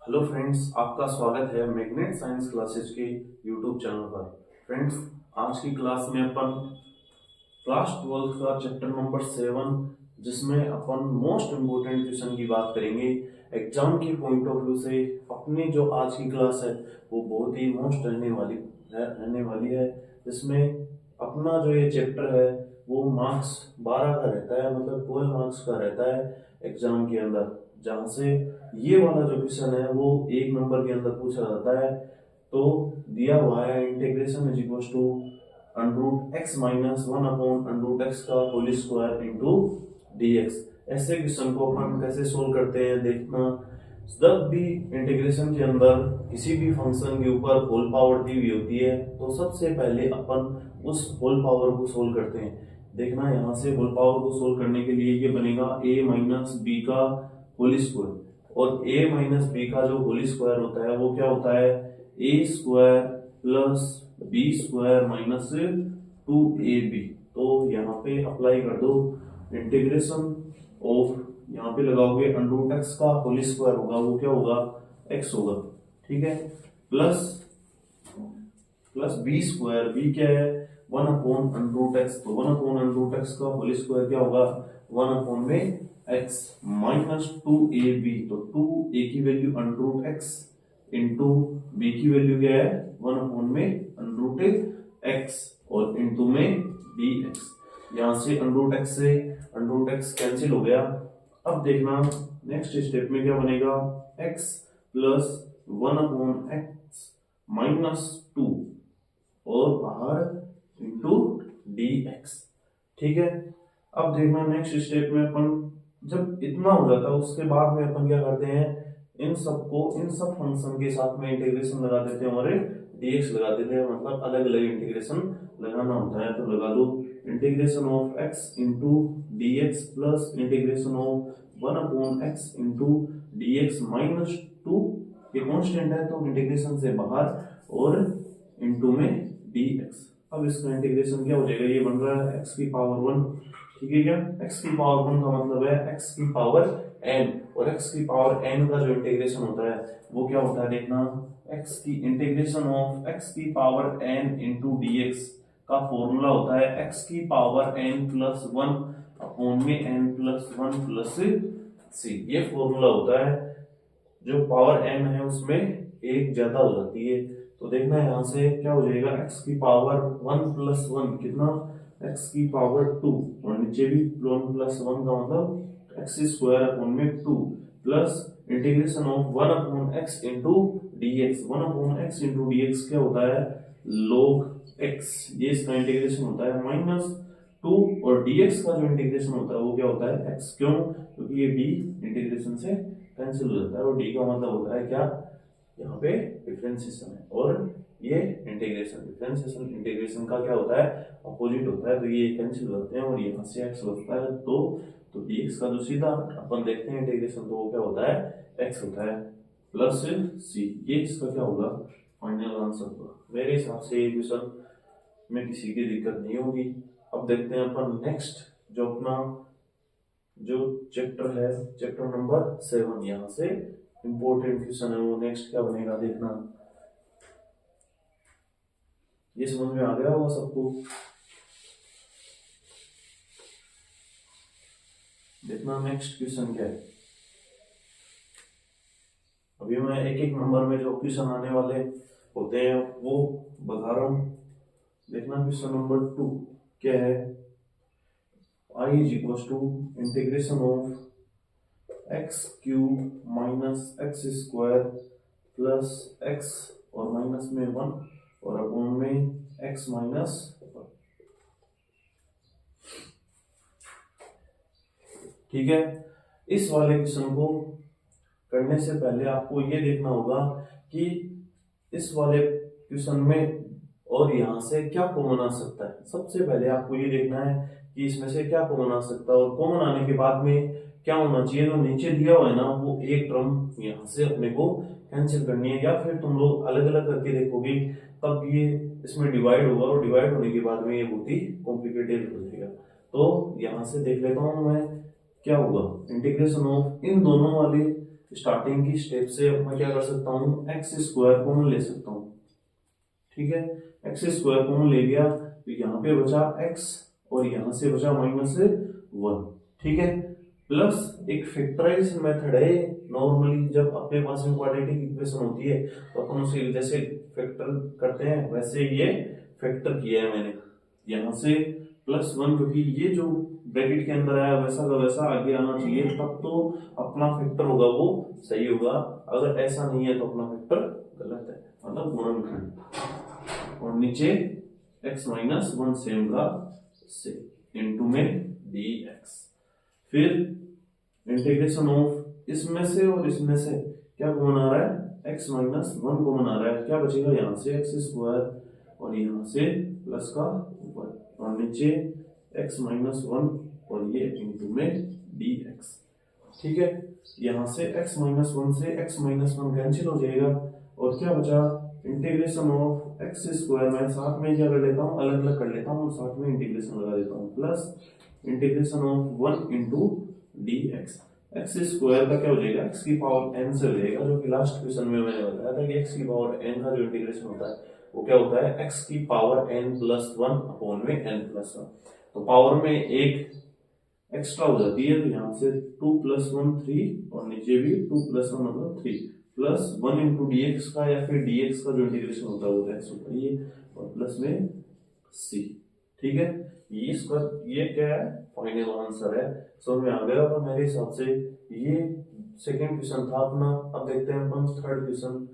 Hello friends, आपका स्वागत है मैग्नेट साइंस क्लासेस के यूट्यूब चैनल पर। फ्रेंड्स, आज की क्लास में अपन क्लास 12 का चैप्टर नंबर 7 जिसमें अपन मोस्ट इम्पोर्टेंट क्वेश्चन की बात करेंगे एग्जाम के पॉइंट ऑफ व्यू से। अपनी जो आज की क्लास है वो बहुत ही मोस्ट रहने वाली है जिसमें अपना जो ये चैप्टर है वो मार्क्स 12 का रहता है, मतलब 12 मार्क्स का रहता है एग्जाम के अंदर। जहां से ये वाला जो क्वेश्चन है वो 1 नंबर के अंदर पूछा जाता है। तो दिया हुआ है integration is equal to under root x minus 1 upon under root x का होल स्क्वायर इंटू dx। ऐसे क्वेश्चन को अपन कैसे सोल्व करते हैं देखना। जब भी इंटीग्रेशन के अंदर किसी भी फंक्शन के ऊपर होल पावर दी हुई होती है तो सबसे पहले अपन उस होल पावर को सोल्व करते हैं। देखना, यहाँ से होल पावर को सोल्व करने के लिए ये बनेगा a माइनस बी का होल स्क्वायर, और a माइनस बी का जो होल स्क्वायर होता है वो क्या होता है a square plus b square minus 2ab। तो यहाँ पे अप्लाई कर दो इंटीग्रेशन ऑफ, यहाँ पे लगाओगे अंडरूट एक्स का होल स्क्वायर होगा वो क्या होगा x होगा, ठीक है, plus plus b square, b क्या है 1 अपॉन अंडरूट एक्स, तो 1 अपॉन अंडरूट एक्स का होल स्क्वायर क्या होगा 1 अपॉन में x माइनस 2ab। तो 2a की value under root x into b की वैल्यू क्या है 1 अपॉन में अंडरूट एक्स और इंटू में dx। यहां से अंडरूट एक्स से अंडरूट एक्स कैंसिल हो गया। अब देखना नेक्स्ट स्टेप में क्या बनेगा x plus 1 upon x minus 2 और बाहर इंटू dx, ठीक है। अब देखना नेक्स्ट स्टेप में अपन जब इतना हो जाता है उसके बाद में अपन क्या करते हैं, इन सब फंक्शन के साथ में इंटीग्रेशन लगा देते हैं और dx लगा देते हैं, मतलब अलग अलग इंटीग्रेशन लगाना होता है। तो लगा दो integration of x into dx plus integration of 1 upon x into dx minus 2, ये कॉन्स्टेंट है तो इंटीग्रेशन से बाहर और इंटू में dx। अब इसका इंटीग्रेशन क्या हो जाएगा, ये बन रहा है x की पावर 1, ठीक है क्या। x की पावर 1 का मतलब है x की पावर n, और x की पावर n का जो इंटीग्रेशन होता है वो क्या होता है देखना, x की इंटीग्रेशन ऑफ x की पावर n इंटू dx का फॉर्मूला होता है x की पावर n प्लस 1 अपॉन में n प्लस 1 प्लस c। ये फॉर्मूला होता है, जो पावर n है उसमें एक ज्यादा हो जाती है। तो देखना यहाँ से क्या हो जाएगा x की पावर 1 प्लस 1 कितना x की पावर 2, और नीचे भी 1 प्लस 1 का मतलब x स्क्वायर अपॉन में 2 plus integration of 1 upon x into dx। 1 upon x into dx क्या होता है log x, ये इसका इंटीग्रेशन होता है माइनस 2, और dx का जो इंटीग्रेशन होता है वो क्या होता है x। क्यों, क्योंकि ये d इंटीग्रेशन से कैंसिल हो जाता है, और d का मतलब होता है क्या, यहाँ पे डिफरेंशिएशन है, और ये इंटीग्रेशन, डिफरेंशिएशन इंटीग्रेशन का क्या होता है अपोजिट होता है, तो ये कैंसिल हो जाते हैं और यहाँ से x बचता है तो dx का जो सीधा अपन देखते हैं इंटीग्रेशन तो वो क्या होता है x होता है प्लस c। ये इसका क्या होगा फाइनल आंसर होगा। मेरे हिसाब से ये क्वेश्चन में किसी की दिक्कत नहीं होगी। अब देखते हैं अपन नेक्स्ट जो अपना जो चैप्टर है चैप्टर नंबर 7, यहाँ से इंपॉर्टेंट क्वेश्चन है वो नेक्स्ट क्या बनेगा देखना। ये समझ में आ गया होगा सबको। देखना नेक्स्ट क्वेश्चन क्या है। अभी मैं एक एक नंबर में जो क्वेश्चन आने वाले होते हैं वो बता रहा हूं। देखना क्वेश्चन नंबर 2 क्या है, i is equal to integration of x cube minus x square plus x और माइनस में 1 और अपॉन में x माइनस 1, ठीक है। इस वाले क्वेश्चन को करने से पहले आपको ये देखना होगा कि इस वाले क्वेश्चन में और यहाँ से क्या कॉमन आ सकता है। सबसे पहले आपको ये देखना है कि इसमें से क्या कॉमन आ सकता है, और कॉमन आने के बाद में क्या होना चाहिए, जो नीचे दिया हुआ है ना वो एक टर्म यहाँ से अपने को कैंसिल करनी है, या फिर तुम लोग अलग अलग करके देखोगे तब ये इसमें डिवाइड होगा, और डिवाइड होने के बाद में ये बहुत ही कॉम्प्लिकेटेड हो जाएगा। तो यहाँ से देख लेता हूँ मैं क्या होगा इंटीग्रेशन ऑफ इन दोनों वाले स्टार्टिंग की स्टेप से अब मैं क्या कर सकता हूँ, एक्स स्क्वायर कॉमन ले सकता हूँ। ठीक है, एक्स स्क्वायर कॉमन ले लिया तो यहाँ पे बचा एक्स और यहाँ से बचा -1। ठीक है, प्लस एक फैक्टराइजेशन मेथड है। नॉर्मली जब अपने पास में क्वाड्रेटिक इक्वेशन होती है तो अपन उसे जैसे फैक्टर करते हैं वैसे ये फैक्टर किया है मैंने यहाँ से +1, क्योंकि ये जो ब्रैकेट के अंदर आया वैसा का वैसा आगे आना चाहिए, तब तो अपना फैक्टर होगा वो सही होगा। अगर ऐसा नहीं है तो अपना फैक्टर गलत है, मतलब गुणनखंड। और नीचे x-1 सेम का से इनटू में dx। फिर इंटीग्रेशन ऑफ इसमें से और इसमें से क्या कॉमन आ रहा है, x-1 कॉमन आ रहा है। क्या बचेगा, यहाँ से एक्स स्क्वायर और यहाँ से प्लस का ऊपर और नीचे x-1 और ये इनटू में dx। ठीक है, यहाँ से x-1 से x-1 कैंसिल हो जाएगा और क्या बचा, इंटीग्रेशन ऑफ एक्स स्क्वायर। मैं साथ में क्या कर लेता हूँ, अलग अलग कर लेता हूँ और साथ में इंटीग्रेशन लगा देता हूँ, plus integration of 1 into d x. X square का क्या हो जाएगा, एक्स की पावर एन से हो जाएगा, जो कि लास्ट क्वेश्चन में मैंने बताया था कि एक्स की पावर एन का जो इंटीग्रेशन होता है वो क्या होता है, एक्स की पावर एन प्लस 1 अपॉन में एन प्लस 1। तो पावर में एक एक्स्ट्रा हो जाती है, तो यहाँ से 2 + 1 3 और नीचे भी 2 + 1 मतलब 3 प्लस 1 इंटू डी एक्स का या फिर डी एक्स का जो इंटीग्रेशन होता है वो एक्स होता है ये, और प्लस में सी। ठीक है, ये इसका ये क्या है, फाइनल आंसर है। समझ में आ गया होगा मेरे हिसाब से। ये सेकंड क्वेश्चन था अपना। अब देखते हैं अपन थर्ड क्वेश्चन।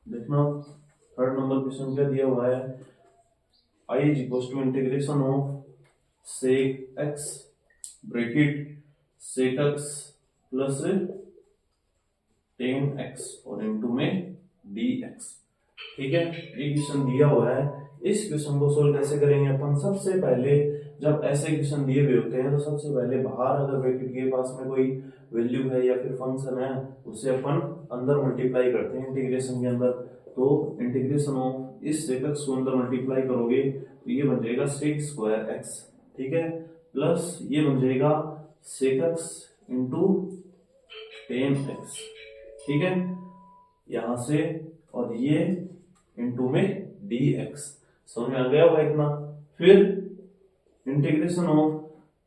देखना थर्ड नंबर क्वेश्चन क्या दिया हुआ है, I is equal to integration of sec x bracket sec x plus ten x और इनटू में डी एक्स। ठीक है, ये क्वेश्चन दिया हुआ है। इस क्वेश्चन को सोल्व कैसे करेंगे अपन, सबसे पहले जब ऐसे क्वेश्चन दिए हुए होते हैं तो सबसे पहले बाहर अगर ब्रैकेट के पास में कोई वैल्यू है या फिर फंक्शन है उसे अपन अंदर मल्टीप्लाई करते हैं इंटीग्रेशन के अंदर। तो इंटीग्रेशन ऑफ इस सेक एक्स को अंदर मल्टीप्लाई करोगे तो ये बन जाएगा सेक स्क्वायर एक्स। ठीक है, प्लस ये बन जाएगा sec x into ten x. ठीक है, यहां से और ये इनटू में dx। समझ में आ गया होगा इतना। फिर इंटीग्रेशन ऑफ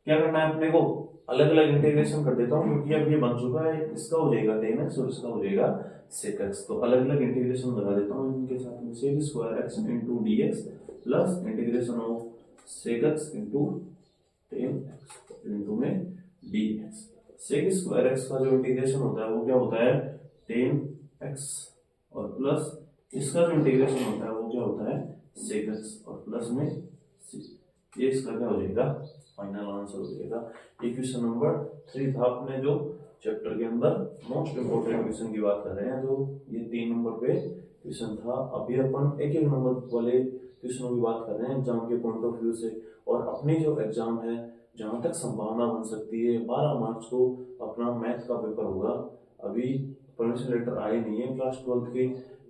क्या करना है अपने को, अलग अलग इंटीग्रेशन कर देता हूं क्योंकि अब ये बन चुका है। इसका हो जाएगा टेन एक्स और इसका हो जाएगा सेक एक्स, तो अलग अलग इंटीग्रेशन लगा देता हूं इनके साथ में। Sec square x into d x plus integration of sec x into ten x into में d x. Sec square x का जो इंटीग्रेशन होता है वो क्या होता है, टेन एक्स और प्लस इसका जो इंटीग्रेशन होता है वो क्या होता है, सेक एक्स और प्लस में सी। ये इसका क्या हो जाएगा, फाइनल आंसर हो जाएगा। ये क्वेश्चन नंबर 3 था अपने जो चैप्टर के अंदर मोस्ट इंपोर्टेंट क्वेश्चन की बात कर रहे हैं। तो ये 3 नंबर पे क्वेश्चन था। अभी अपन एक एक नंबर वाले क्वेश्चनों की बात कर रहे हैं एग्जाम के पॉइंट ऑफ व्यू से। और अपनी जो एग्जाम है जहां तक संभावना बन सकती है 12 मार्च को अपना मैथ का पेपर होगा। अभी परमिशन लेटर आए नहीं है क्लास 12 के,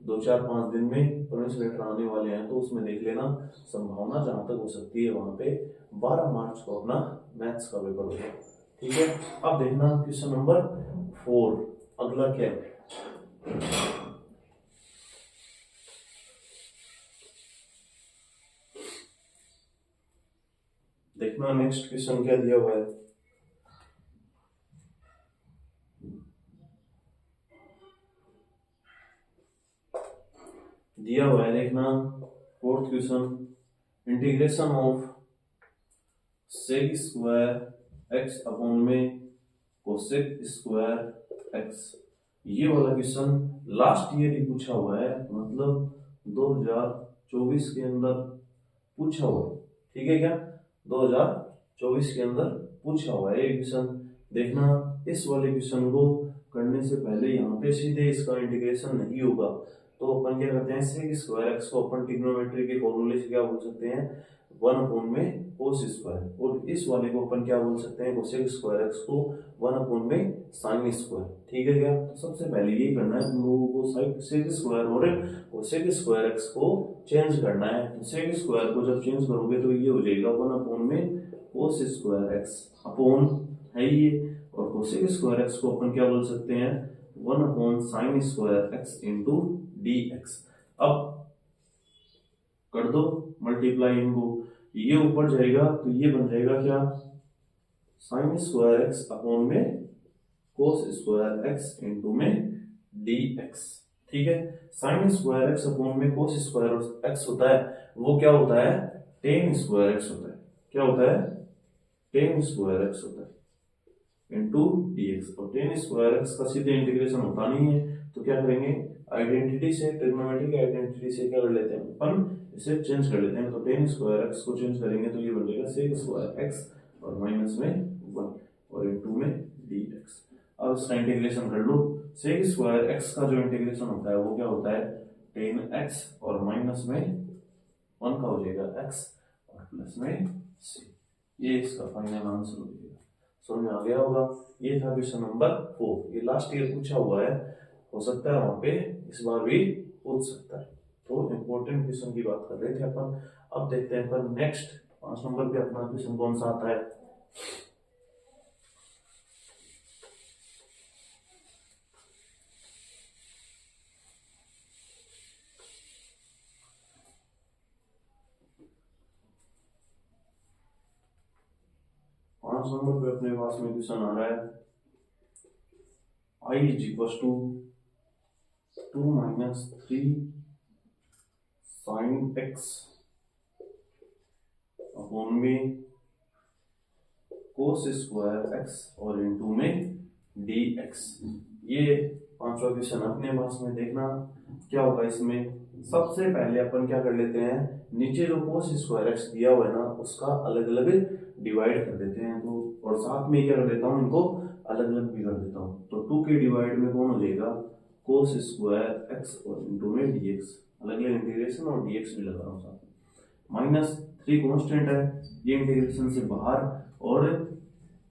2-4-5 दिन में परमिशन लेटर आने वाले हैं, तो उसमें देख लेना। संभावना जहां तक हो सकती है वहां पे 12 मार्च को अपना मैथ्स का पेपर होगा। ठीक है, अब देखना क्वेश्चन नंबर 4 अगला क्या है। देखना नेक्स्ट क्वेश्चन क्या दिया हुआ है। दिया हुआ है, देखना fourth question, integration of sec square x upon में कोसेक स्क्वायर एक्स। ये वाला क्वेश्चन लास्ट ईयर ही पूछा हुआ है, मतलब 2024 के अंदर पूछा हुआ है। ठीक है, क्या 2024 के अंदर पूछा हुआ है ये क्वेश्चन। देखना इस वाले क्वेश्चन को करने से पहले यहाँ पे सीधे इसका इंटीग्रेशन नहीं होगा, तो अपन क्या करते हैं, सेक स्क्वायर एक्स को अपन ट्रिग्नोमेट्री के फॉर्मूले से क्या बोल सकते हैं, 1 में कोस स्क्वायर, और इस वाले को अपन क्या बोल सकते हैं, कोसेक स्क्वायर एक्स को 1 में साइन स्क्वायर। ठीक है क्या? तो सबसे पहले ये करना है हम लोगों को, सेक स्क्वायर और कोसेक स्क्वायर एक्स को चेंज करना है। तो सेक स्क्वायर को जब चेंज करोगे तो ये हो जाएगा 1 में कोस स्क्वायर एक्स अपॉन है ये, और कोसेक स्क्वायर एक्स को अपन क्या बोल सकते हैं, 1/sin square x into d x. अब कर दो मल्टीप्लाई इनको, ये ऊपर जाएगा तो ये बन जाएगा क्या, साइन स्क्वायर एक्स अपॉन में कोस स्क्वायर एक्स इंटू में डी एक्स। ठीक है, साइन स्क्वायर एक्स अपॉन में कोस स्क्वायर एक्स होता है, वो क्या होता है, टेन स्क्वायर एक्स होता है। क्या होता है, टेन स्क्वायर एक्स होता है इंटू डी एक्स। और टेन स्क्वायर एक्स का सीधे इंटीग्रेशन होता नहीं है, तो क्या करेंगे, आइडेंटिटी से, ट्रिग्नोमेट्रिक आइडेंटिटी से क्या कर लेते हैं अपन, इसे चेंज कर लेते हैं। तो टेन स्क्वायर एक्स को चेंज करेंगे तो ये बन जाएगा सेक स्क्वायर एक्स और माइनस में 1 और इंटू में डी एक्स। अब इसका इंटीग्रेशन कर लो, सेक स्क्वायर एक्स का जो इंटीग्रेशन होता है वो क्या होता है, टेन एक्स और माइनस में 1 का हो जाएगा एक्स और प्लस में सी। ये इसका फाइनल आंसर हो जाएगा। समझ में आ गया होगा। ये था क्वेश्चन नंबर 4। ये लास्ट ईयर पूछा हुआ है, हो सकता है वहां पे इस बार भी पूछ सकता है। तो इम्पोर्टेंट क्वेश्चन की बात कर रहे थे अपन। अब देखते हैं अपन नेक्स्ट 5 नंबर पे अपना क्वेश्चन कौन सा आता है। 5 नंबर पे अपने पास में क्वेश्चन आ रहा है, I is equal to 2 minus 3 sine x upon में कोस स्क्वायर एक्स और इंटू में डी एक्स। ये 5वां क्वेश्चन अपने पास में देखना क्या होगा। इसमें सबसे पहले अपन क्या कर लेते हैं, नीचे जो कोस स्क्वायर एक्स दिया हुआ है ना उसका अलग अलग डिवाइड कर देते हैं। तो और साथ में क्या कर देता हूँ, इनको अलग अलग भी कर देता हूँ। तो 2 के डिवाइड में कौन हो जाएगा, कोस स्क्वायर एक्स और इंटू में डी एक्स, अलग अलग इंटीग्रेशन और डी एक्स भी लगा रहा हूँ साथ में। माइनस 3 कॉन्स्टेंट है, ये इंटीग्रेशन से बाहर, और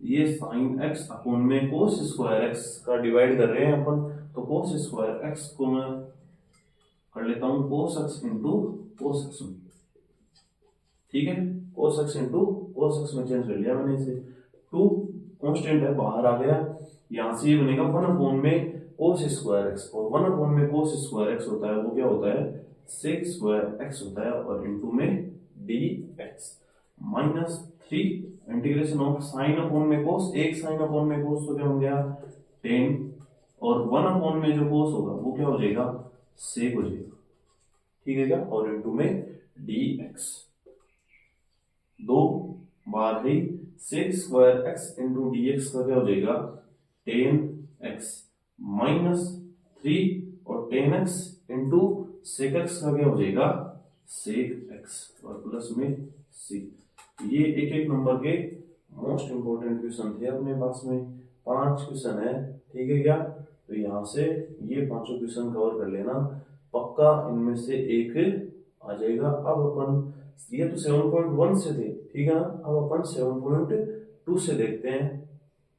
ये साइन एक्स अपॉन में कोस स्क्वायर एक्स का डिवाइड कर रहे हैं अपन। तो कोस स्क्वायर एक्स को मैं कर लेता हूँ cos x into cos x में। ठीक है, cos x into cos x में चेंज कर लिया मैंने इसे। 2 कांस्टेंट है, बाहर आ गया, यहां से ये बनेगा 1 में कोस स्क्वायर एक्स, और 1 में कोस स्क्वायर एक्स होता है वो क्या होता है, सेक स्क्वायर एक्स होता है और इंटू में d x. Minus 3 integration of sine upon में कोस, एक साइन अपॉन में कोस तो क्या हो गया 10, और 1 अपॉन में जो कोस होगा वो क्या हो जाएगा, सेक हो जाएगा। ठीक है क्या, और इंटू में डी एक्स। 2 बार ही sec square x into d x का क्या हो जाएगा 10x माइनस 3 और 10x इंटू सेक एक्स का क्या हो जाएगा सेक एक्स और प्लस में सी। ये एक एक नंबर के मोस्ट इंपोर्टेंट क्वेश्चन थे अपने पास में, 5 क्वेश्चन है। ठीक है क्या, तो यहां से ये 5 क्वेश्चन कवर कर लेना पक्का, इनमें से एक आ जाएगा। अब अपन ये तो 7.1 से थे, ठीक है ना, अब अपन 7.2 से देखते हैं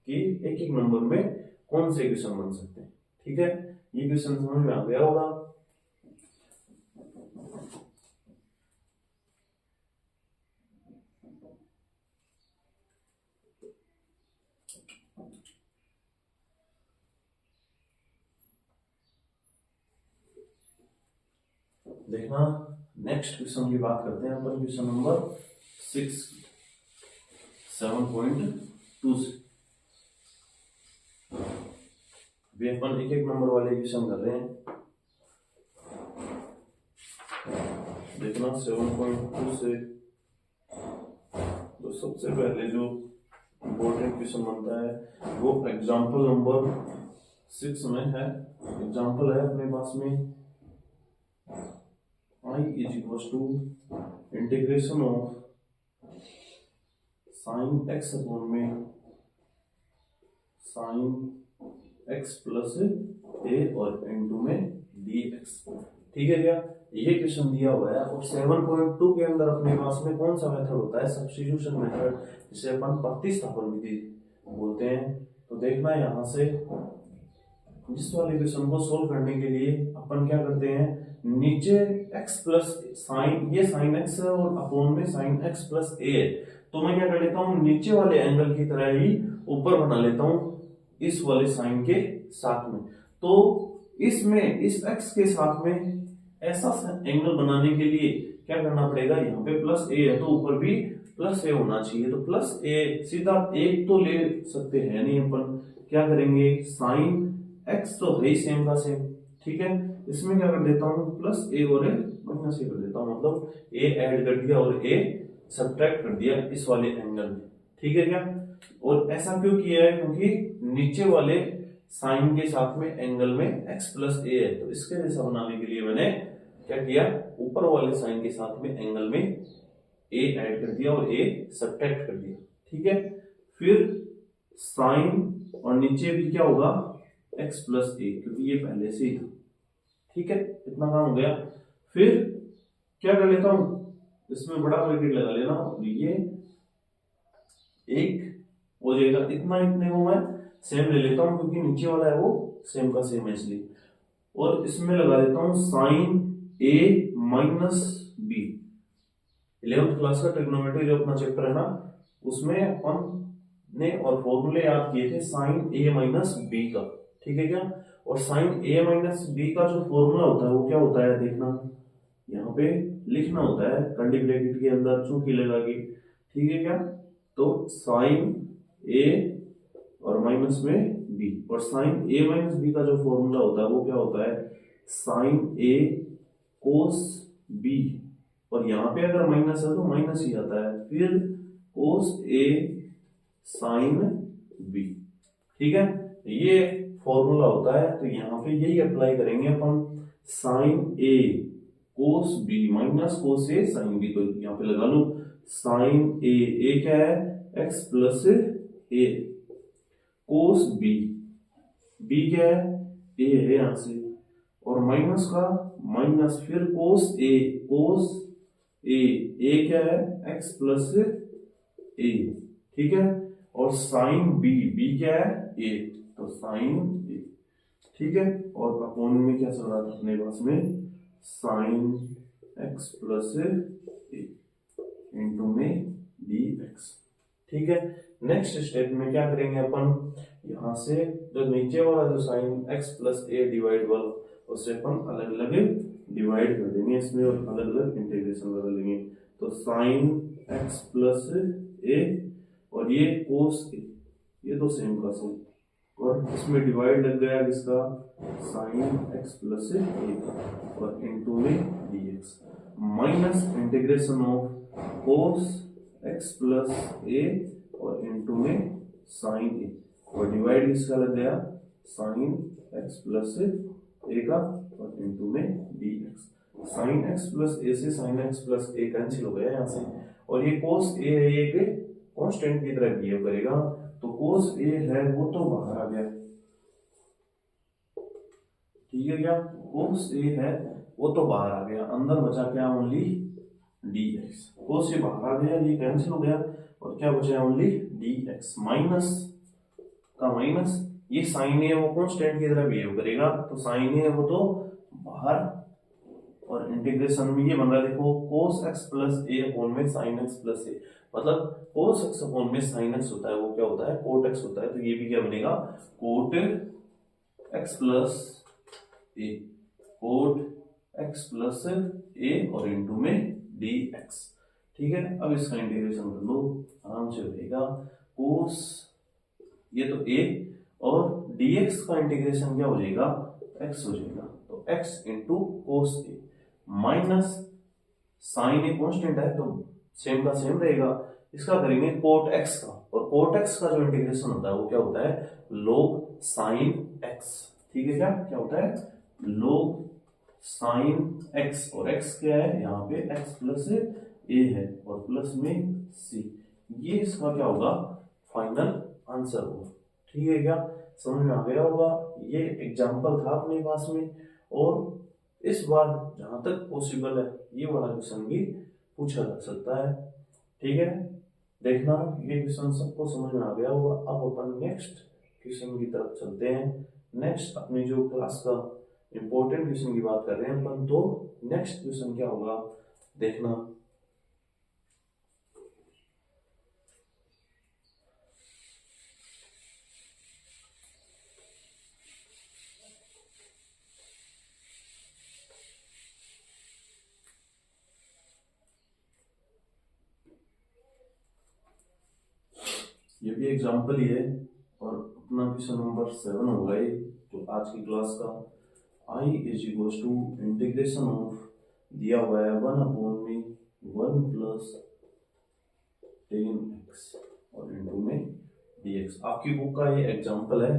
कि एक एक नंबर में कौन से क्वेश्चन बन सकते हैं। ठीक है, ये क्वेश्चन समझ में आ गया होगा। देखना नेक्स्ट क्वेश्चन की बात करते हैं अपन, क्वेश्चन नंबर 6 7.2 से। अभी अपन एक एक नंबर वाले क्वेश्चन कर रहे हैं। देखना 7.2 से तो सबसे पहले जो इम्पोर्टेंट क्वेश्चन बनता है वो एग्जाम्पल नंबर 6 में है। एग्जाम्पल है अपने पास में I is equal to integration of sine x upon में साइन एक्स प्लस ए और इंटू में डी एक्स। ठीक है क्या, ये क्वेश्चन दिया हुआ है और 7.2 के अंदर अपने पास में कौन सा मेथड होता है, सब्स्टिट्यूशन मेथड, जिसे अपन प्रतिस्थापन विधि बोलते हैं। तो देखना यहाँ से इस वाले क्वेश्चन को सोल्व करने के लिए अपन क्या करते हैं, नीचे x प्लस साइन, ये साइन x है और अपोन में साइन x प्लस a है, तो मैं क्या कर लेता हूँ नीचे वाले एंगल की तरह ही ऊपर बना लेता हूँ इस वाले साइन के साथ में। तो इसमें इस x के साथ में ऐसा एंगल बनाने के लिए क्या करना पड़ेगा, यहाँ पे प्लस a है तो ऊपर भी प्लस a होना चाहिए। तो प्लस a सीधा एक तो ले सकते हैं नहीं, अपन क्या करेंगे, साइन x तो है ही सेम का सेम, ठीक है, इसमें क्या कर देता हूँ प्लस a और a माइनस a कर देता हूँ, मतलब a ऐड कर दिया और a सब्ट्रैक्ट कर दिया इस वाले एंगल में, ठीक है क्या। और ऐसा क्यों किया है, क्योंकि नीचे वाले साइन के साथ में एंगल में x प्लस a है, तो इसके जैसा बनाने के लिए मैंने क्या किया, ऊपर वाले साइन के साथ में एंगल में a ऐड कर दिया और a सब्ट्रैक्ट कर दिया, ठीक है। फिर साइन और नीचे भी क्या होगा, x प्लस a, क्योंकि ये पहले से ही था, ठीक है, इतना काम हो गया। फिर क्या कर लेता हूं, इसमें बड़ा ब्रैकेट लगा लेना, ये एक हो जाएगा, इतना इतने को मैं सेम ले लेता हूं क्योंकि नीचे वाला है वो सेम का सेम है इसलिए, और इसमें लगा देता हूं sine a minus b. 11th class का ट्रिग्नोमेट्री जो अपना चैप्टर है ना, उसमें अपन ने और फॉर्मूले याद किए थे साइन a माइनस बी का, ठीक है क्या। और साइन a माइनस बी का जो फॉर्मूला होता है वो क्या होता है, देखना यहाँ पे लिखना होता है कर्ली ब्रैकेट के अंदर चूंकि लगा के, ठीक है क्या। तो साइन a और माइनस में b, और साइन a माइनस बी का जो फॉर्मूला होता है वो क्या होता है, साइन a कोस b, और यहाँ पे अगर माइनस है तो माइनस ही आता है, फिर कोस a साइन b, ठीक है, ये फॉर्मूला होता है। तो यहाँ पे यही अप्लाई करेंगे अपन, sine a cos b minus cos a sine b, तो यहाँ पे लगा लो साइन a क्या है, x plus a, cos b क्या है, a है यहाँ से, और माइनस का माइनस, फिर कोस a क्या है, x प्लस a, ठीक है, और साइन b क्या है, a, तो साइन a, ठीक है। और अपोन में क्या चल रहा था अपने पास में, sine x plus a into में dx, ठीक है। नेक्स्ट स्टेप में क्या करेंगे अपन, यहां से जो नीचे वाला जो sine x plus a divide वाला, उससे अपन अलग अलग डिवाइड कर देंगे इसमें और अलग अलग इंटीग्रेशन कर देंगे। तो साइन x प्लस a और ये कोस a, ये तो सेम का सेम, और इसमें डिवाइड लग गया किसका, साइन x प्लस a और इनटू में dx, minus integration of cos x plus a और इनटू में साइन a, और डिवाइड किसका लग गया, साइन x प्लस a का और इनटू में dx। Sine x plus a से sine x plus a cancel हो गया यहाँ से, और ये कोस a है, ये एक कांस्टेंट की तरह बिहेव करेगा, तो कोस a है वो तो बाहर आ गया, ठीक है क्या, कोस a है वो तो बाहर आ गया, अंदर बचा क्या, ओनली dx, कोस a बाहर आ गया, ये कैंसिल हो गया, और क्या बचा, ओनली dx, माइनस का माइनस, ये साइन a वो कांस्टेंट की तरह बिहेव करेगा, तो साइन a है वो तो बाहर, और इंटीग्रेशन में ये बन रहा है देखो, cos x plus a upon में sin x प्लस a, मतलब cos x अपॉन में sin x होता है वो क्या होता है, cot x होता है, तो ये भी क्या बनेगा, cot x plus a, cot x plus a और इनटू में dx, ठीक है। अब इसका इंटीग्रेशन कर लो, आराम से रहेगा, cos ये तो a और dx का इंटीग्रेशन क्या हो जाएगा, x हो जाएगा, तो x into cos a minus sine a constant है तो सेम का सेम रहेगा, इसका करेंगे कोट x का, और कोट x का जो इंटीग्रेशन होता है वो क्या होता है, log साइन x, ठीक है क्या, क्या होता है, log साइन x, और x क्या है यहाँ पे, x प्लस a है और प्लस में c, ये इसका क्या होगा, फाइनल आंसर होगा, ठीक है क्या, समझ में आ गया होगा। ये एग्जाम्पल था अपने पास में, और इस बार जहां तक पॉसिबल है ये वाला क्वेश्चन भी पूछा जा सकता है। ठीक है, देखना ये क्वेश्चन सबको समझ में आ गया होगा। अब अपन नेक्स्ट क्वेश्चन की तरफ चलते हैं। नेक्स्ट अपनी जो क्लास का इंपॉर्टेंट क्वेश्चन की बात कर रहे हैं अपन, तो नेक्स्ट क्वेश्चन क्या होगा देखना। ये भी एग्जाम्पल ही है और अपना क्वेश्चन नंबर 7 होगा ये तो आज की क्लास का। I is equal to integration of दिया हुआ है 1/1 प्लस 10x और इंटू में dx। आपकी बुक का ये एग्जाम्पल है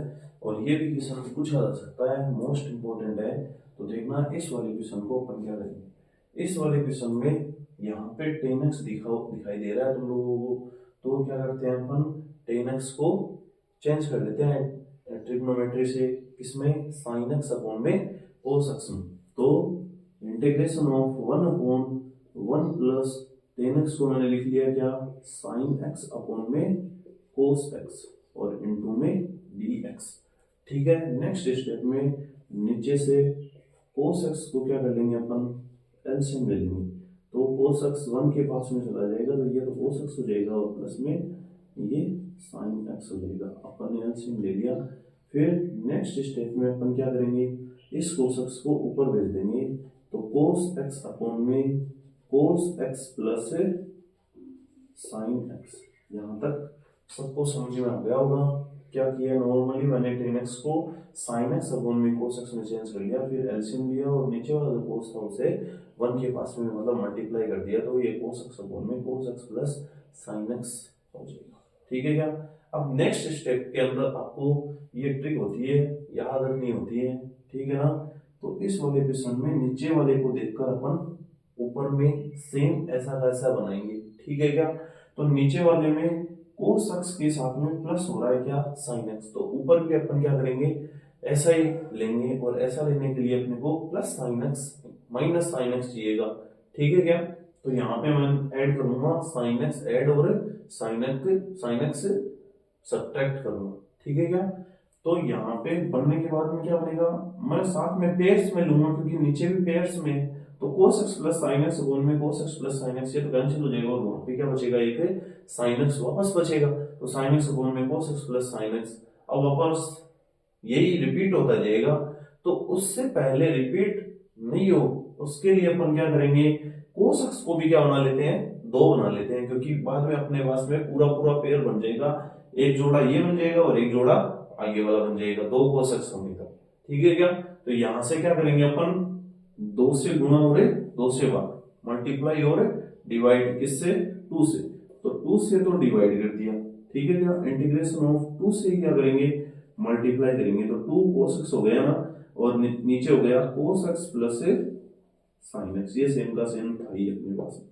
और ये भी क्वेश्चन पूछा जा सकता है, मोस्ट इंपोर्टेंट है। तो देखना इस वाले क्वेश्चन को अपन क्या करेंगे। इस वाले क्वेश्चन में यहाँ पे 10x दिखाई दे रहा है तुम लोगों को, तो क्या करते हैं अपन 10x को चेंज कर लेते हैं ट्रिग्नोमेट्री से, इसमें sin x अपॉन में cos x में। तो इंटीग्रेशन ऑफ 1/1 प्लस 10x को मैंने लिख लिया क्या sin x अपॉन में cos x और इंटू में dx। ठीक है, नेक्स्ट स्टेप में नीचे से cos x को क्या कर लेंगे अपन एलसीएम ले लेंगे, तो cos x 1 के पास में चला जाएगा तो ये तो cos x हो जाएगा और प्लस में ये sin x हो जाएगा। अपन ने एलसीएम ले लिया। फिर नेक्स्ट स्टेप में अपन क्या करेंगे, इस cos x को ऊपर भेज देंगे, तो cos x अपॉन में cos x plus sin x। यहाँ तक सबको समझ में आ गया होगा। क्या किया, नॉर्मली मैंने 10x को sin x अपॉन में cos x में चेंज कर लिया, फिर एलसीएम लिया और नीचे वाला जो cos था उसे 1 के पास में मतलब मल्टीप्लाई कर दिया, तो ये cos x अपॉन में cos x plus sin x हो जाएगा। ठीक है क्या। अब नेक्स्ट स्टेप के अंदर आपको ये ट्रिक होती है, याद रखनी होती है। ठीक है ना, तो इस वाले क्वेश्चन में नीचे वाले को देखकर अपन ऊपर में सेम ऐसा वैसा बनाएंगे। ठीक है क्या, तो नीचे वाले में cos x के साथ में प्लस हो रहा है क्या sin x, तो ऊपर भी अपन क्या करेंगे ऐसा ही लेंगे और ऐसा लेने के लिए अपने को plus sin x minus sin x चाहिएगा। ठीक है क्या, तो यहाँ पे मैं ऐड करूंगा sin x ऐड और sin x सब्ट्रैक्ट करूंगा। ठीक है क्या, तो यहाँ पे बनने के बाद में क्या बनेगा, मैं साथ में पेयर्स में लूंगा क्योंकि नीचे भी पेयर्स में, तो cos x plus sin x बोल में cos x plus sin x ये तो कैंसिल हो जाएगा और वहां पे क्या बचेगा, एक sin x वापस बचेगा, तो sin x बोल में cos x plus sin x। अब वापस यही रिपीट होता जाएगा, तो उससे पहले रिपीट नहीं हो उसके लिए अपन क्या करेंगे, cos x को भी क्या बना लेते हैं, दो बना लेते हैं, क्योंकि बाद में अपने पास में पूरा पूरा पेयर बन जाएगा, एक जोड़ा ये बन जाएगा और एक जोड़ा आगे वाला बन जाएगा, दो cos x होंगे तब। ठीक है क्या, तो यहां से क्या करेंगे अपन, 2 से गुणा और 2 से भाग मल्टीप्लाई और डिवाइड, किससे 2 से, तो 2 से तो डिवाइड कर दिया। ठीक है क्या, इंटीग्रेशन ऑफ 2 से क्या करेंगे मल्टीप्लाई करेंगे, तो 2 cos x हो गया ना और नीचे हो गया cos x plus sin x, ये सेम का सेम था ही अपने पास।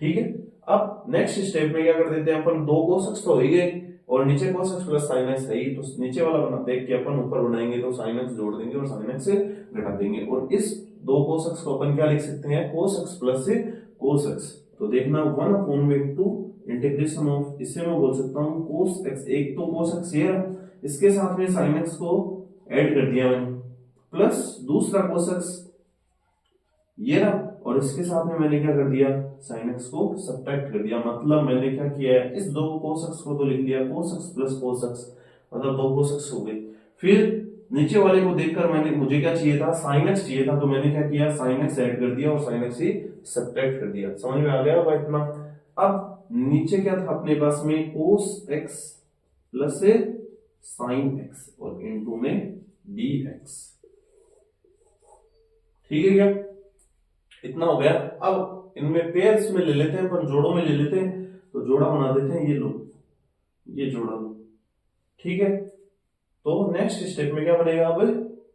ठीक है, अब नेक्स्ट स्टेप में क्या कर देते हैं अपन, 2 cos x तो हो ही गए और नीचे cos x plus sin x है ही, तो नीचे वाला बना देख के अपन ऊपर बनाएंगे, तो sin x जोड़ देंगे और sin x से घटा देंगे, और इस 2 cos x को अपन क्या लिख सकते हैं, cos x प्लस से cos x। तो देखना 1/2 इंटीग्रेशन ऑफ, इससे मैं बोल सकता हूँ cos x, एक तो cos x ये इसके साथ में sin x को ऐड कर दिया मैंने, प्लस दूसरा cos x ये रहा और इसके साथ में मैंने क्या कर दिया, sin x को सब्ट्रैक्ट कर दिया। मतलब मैंने क्या किया है, इस 2 cos x को तो लिख दिया cos x plus cos x, मतलब 2 cos x हो गए। फिर नीचे वाले को देखकर मैंने, मुझे क्या चाहिए था, sin x चाहिए था, तो मैंने क्या किया, sin x ऐड कर दिया और sin x ही सब्ट्रैक्ट कर दिया। समझ में आ गया होगा इतना। अब नीचे क्या था अपने पास में, cos x plus sin x और इनटू में dx। ठीक है क्या, इतना हो गया। अब इनमें पेयर्स में ले लेते हैं अपन, जोड़ों में ले लेते हैं, तो जोड़ा बना देते हैं, ये लो ये जोड़ा लो। ठीक है, तो नेक्स्ट स्टेप में क्या बनेगा, अब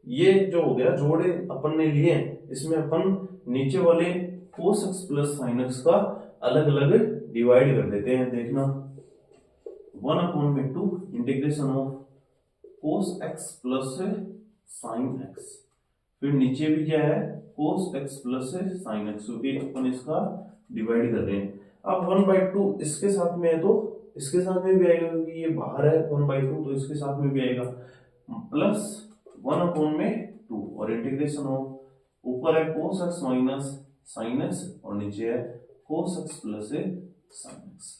ये जो हो गया जोड़े अपन ने लिए, इसमें अपन नीचे वाले cos x plus sin x का अलग अलग डिवाइड कर देते हैं। देखना 1/2 integration of cos x plus sin x, फिर नीचे भी क्या है cos x plus sin x, क्योंकि अपन इसका डिवाइड कर रहे हैं। अब 1/2 इसके साथ में है तो इसके साथ में भी आएगा, क्योंकि ये बाहर है 1/2, तो इसके साथ में भी आएगा, प्लस 1/2 और इंटीग्रेशन हो, ऊपर है cos x minus sin x और नीचे है cos x plus sin x,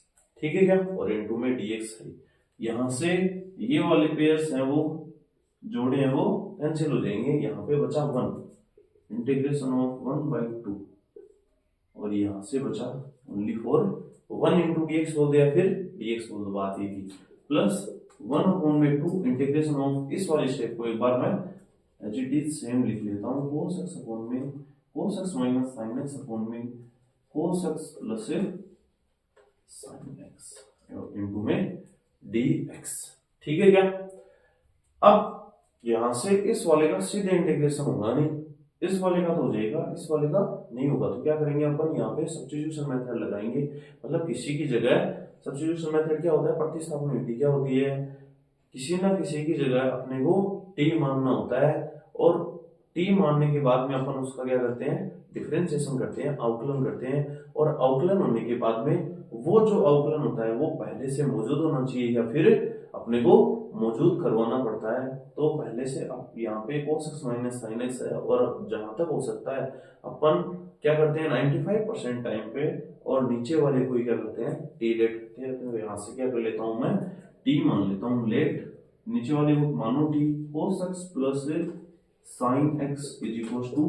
ठीक है क्या, और इनटू में dx है। यहां से ये वाले पेयर्स हैं वो जोड़े हैं वो कैंसिल हो जाएंगे, यहाँ पे बचा 1 इंटीग्रेशन ऑफ 1/2 और यहाँ से बचा ओनली 4, 1 इंटू dx बोल दिया, फिर dx बोल दो, बात ये थी, प्लस 1/2 इंटीग्रेशन ऑफ इस वाले स्टेप को एक बार मैं एज इट इज सेम लिख लेता हूँ, cos x अपॉन में cos x minus sin x upon में cos x plus sin x into में dx, ठीक है क्या। अब यहां से इस वाले का सीधे इंटीग्रेशन होगा नहीं, इस वाले का तो हो जाएगा, इस वाले का नहीं होगा, तो क्या करेंगे अपन यहाँ पे सब्स्टिट्यूशन मेथड लगाएंगे। मतलब किसी की जगह सब्स्टिट्यूशन मेथड क्या होता है, प्रतिस्थापन विधि क्या होती है, किसी ना किसी की जगह अपने को t मानना होता है और t मानने के बाद में अपन उसका क्या करते हैं, डिफरेंशिएशन करते हैं, अवकलन करते हैं, और अवकलन होने के बाद में वो जो अवकलन होता है वो पहले से मौजूद होना चाहिए या फिर अपने को मौजूद करवाना पड़ता है। तो पहले से अब यहाँ पे cos x minus sin x है, और जहां तक हो सकता है अपन क्या करते हैं 95% टाइम पे, और नीचे वाले को क्या करते हैं t लेट करते हैं। तो यहाँ से क्या कर लेता हूँ मैं t मान लेता हूँ लेट, नीचे वाले को मानो t, cos x plus sin x is equal to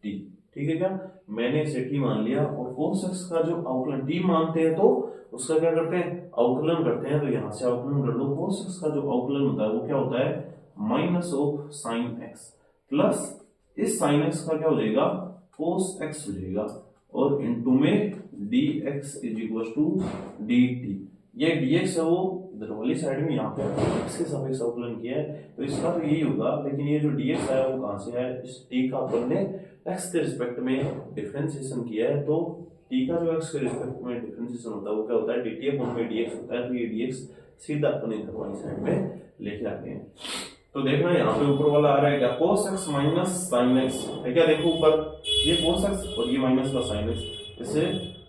t, ठीक है क्या, मैंने इसे t मान लिया, और cos x का जो अवकलन t मानते हैं तो उसका क्या करते हैं अवकलन करते हैं, तो यहाँ से अवकलन कर लो, cos x का जो अवकलन होता है वो क्या होता है minus of sin x, plus इस sin x का क्या हो जाएगा cos x हो जाएगा, और इनटू में dx is equal to dt, ये dx है वो इधर वाली साइड में यहाँ पे x के सापेक्ष अवकलन किया है, तो इसका तो यही होगा, लेकिन ये जो dx है वो कहाँ से है, इस t का अपन ने x के रिस्पेक्ट में डिफरेंशिएशन किया है, तो t का जो x के रिस्पेक्ट में डिफरेंशिएशन होता है वो क्या होता है dt अपॉन में dx होता है, तो ये dx सीधा अपन इधर वाली साइड में लेके आते हैं। तो देखना यहाँ पे ऊपर वाला आ रहा है क्या, cos x minus sin x है क्या, देखो ऊपर ये cos x और ये माइनस का sin x, इसे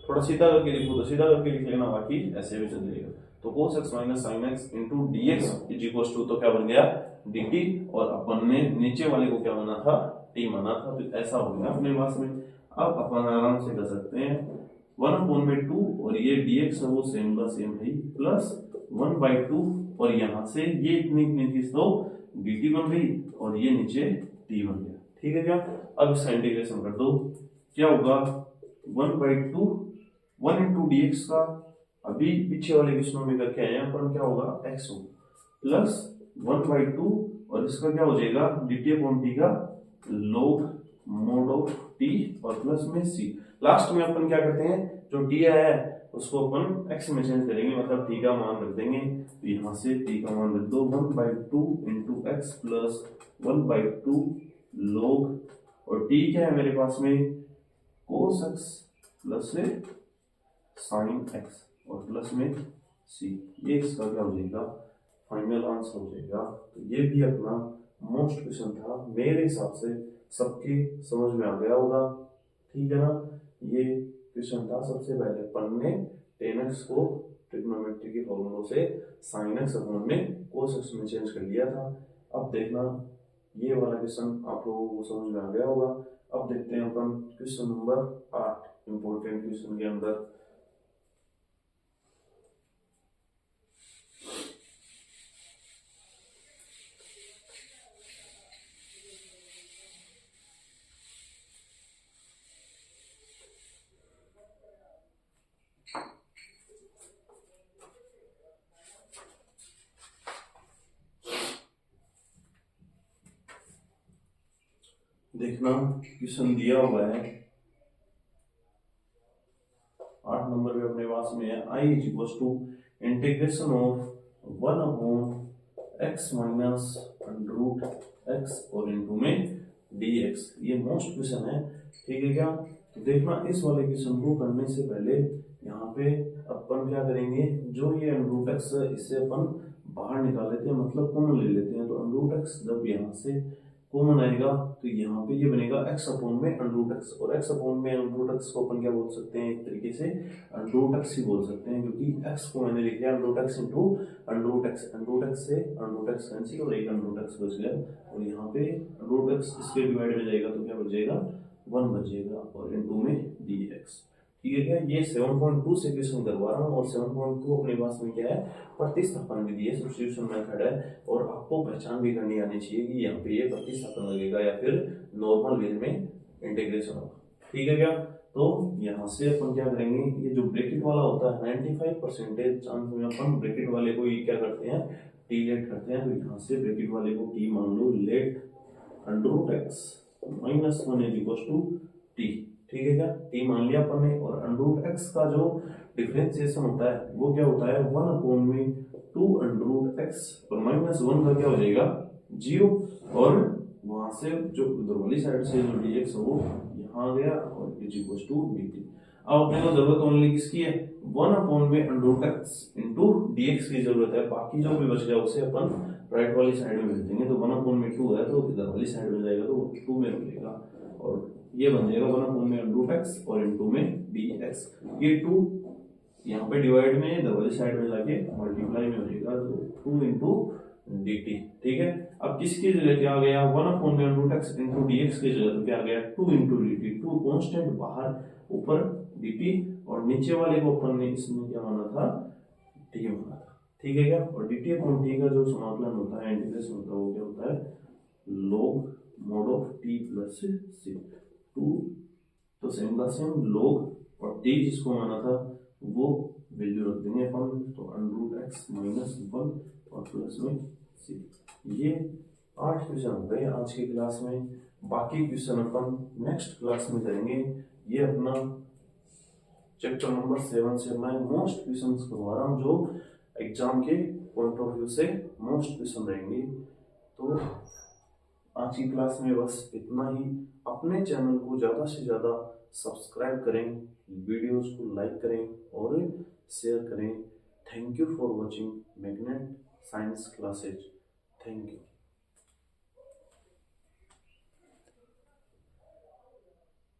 थोड़ा सीधा करके लिखो तो सीधा करके लिख लेना, बाकी ऐसे भी चल जाएगा। तो cos x minus sin x into dx is equal to, तो क्या बन गया dt, और अपन ने नीचे वाले को क्या माना था t माना था, तो ऐसा हो गया अपने पास में। अब अपन आराम से कर सकते हैं 1/2 और ये dx है वो सेम का सेम है, प्लस 1/2 और यहाँ से ये इतनी चीज तो dt बन गई और ये नीचे t बन गया, ठीक है क्या। अब इसका इंटीग्रेशन कर दो, क्या होगा 1/2 1 इंटू dx का, अभी पीछे वाले क्वेश्चन में करके आए हैं अपन, क्या होगा x हो, प्लस 1/2 और इसका क्या हो जाएगा dt अपॉन t का log मोड ऑफ t और प्लस में c। लास्ट में अपन क्या करते हैं जो t आया है उसको अपन x में चेंज करेंगे, मतलब t का मान रख देंगे, तो यहाँ से t का मान रख दो 1/2 इंटू एक्स प्लस 1/2 log, और t क्या है मेरे पास में cos x plus sin x और प्लस में c, ये इसका क्या हो जाएगा फाइनल आंसर हो जाएगा। तो ये भी अपना मोस्ट क्वेश्चन था, मेरे हिसाब से सबके समझ में आ गया होगा, ठीक है ना। ये क्वेश्चन था, सबसे पहले अपन ने tan x को ट्रिग्नोमेट्री के फॉर्मूलों से sin x अपॉन में cos x में चेंज कर लिया था। अब देखना ये वाला क्वेश्चन आप लोगों को समझ में आ गया होगा। अब देखते हैं अपन क्वेश्चन नंबर 8, इंपॉर्टेंट क्वेश्चन के अंदर। देखना क्वेश्चन दिया हुआ है 8 नंबर पे अपने पास में है, I is equal to integration of 1 upon x minus root x और इनटू में dx। ये मोस्ट क्वेश्चन है, ठीक है क्या। तो देखना इस वाले क्वेश्चन को करने से पहले यहाँ पे अपन क्या करेंगे, जो ये रूट एक्स है इससे अपन बाहर निकाल लेते हैं, मतलब कॉमन ले लेते हैं। तो रूट एक्स जब यहाँ से कॉमन आएगा तो यहाँ पे ये बनेगा x अपॉन में √x, और x अपॉन में √x को अपन क्या बोल सकते हैं, एक तरीके से √x ही बोल सकते हैं, क्योंकि x को मैंने लिख दिया √x इंटू √x, √x से √x कैंसिल और एक √x बच गया, और यहाँ पे √x इसके डिवाइड में जाएगा तो क्या बच जाएगा 1 बच जाएगा, और इंटू में dx। ठीक है क्या, ये 7.2 से क्वेश्चन करवा रहा हूँ, और 7.2 अपने पास में क्या है, प्रतिस्थापन विधि है, सब्स्टिट्यूशन मेथड है, और आपको पहचान भी करनी आनी चाहिए कि यहाँ पे ये प्रतिस्थापन लगेगा या फिर नॉर्मल वे में इंटीग्रेशन होगा। ठीक है क्या, तो यहाँ से अपन क्या करेंगे, ये जो ब्रैकेट वाला होता है 95% चांस में अपन ब्रैकेट वाले को ये क्या करते हैं, टी लेट करते हैं, तो यहाँ से ब्रैकेट वाले को टी मान लो, let √x -1 is equal to T. ठीक है क्या, टी मान लिया अपन ने, और √x का जो डिफरेंशिएशन होता है वो क्या होता है 1 अपॉन में 2 √x, और -1 का क्या हो जाएगा 0, और वहां से जो उधर वाली साइड से जो dx है वो यहाँ आ गया, और इज इक्वल टू dt। अब अपने को जरूरत ओनली किसकी है, 1 अपॉन में √x इंटू dx की जरूरत है, बाकी जो भी बच गया उसे अपन राइट वाली साइड में भेज देंगे, तो 1 अपॉन में 2 है तो इधर वाली साइड में जाएगा तो 2 में मिलेगा, और ये बन जाएगा 1 अपॉन में √x और इंटू में dx। ये 2 यहाँ पे डिवाइड में इधर वाली साइड में जाके मल्टीप्लाई में हो जाएगा, तो 2 इंटू dt। ठीक है, अब किसकी जगह क्या आ गया, 1 अपॉन में √x इंटू dx की जगह तो क्या आ गया 2 इंटू dt, 2 कॉन्स्टेंट बाहर, ऊपर dt, और नीचे वाले को अपन ने इसमें क्या माना था, t माना था। ठीक है क्या, और dt अपॉन t का जो समाकलन होता है, इंटीग्रेशन होता है, वो क्या होता है log mod of t plus c, 2 तो सेम का सेम log, और t जिसको माना था वो वैल्यू रख देंगे अपन, तो √x -1 और प्लस में c। ये 8 क्वेश्चन हो गए आज की क्लास में, बाकी क्वेश्चन अपन नेक्स्ट क्लास में करेंगे। ये अपना चैप्टर नंबर 7 से मैं मोस्ट क्वेश्चन करवा रहा हूँ, जो एग्जाम के पॉइंट ऑफ व्यू से मोस्ट क्वेश्चन रहेंगे। तो आज की क्लास में बस इतना ही। अपने चैनल को ज़्यादा से ज़्यादा सब्सक्राइब करें, वीडियोस को लाइक करें और शेयर करें। Thank you for watching magnet science classes. Thank you.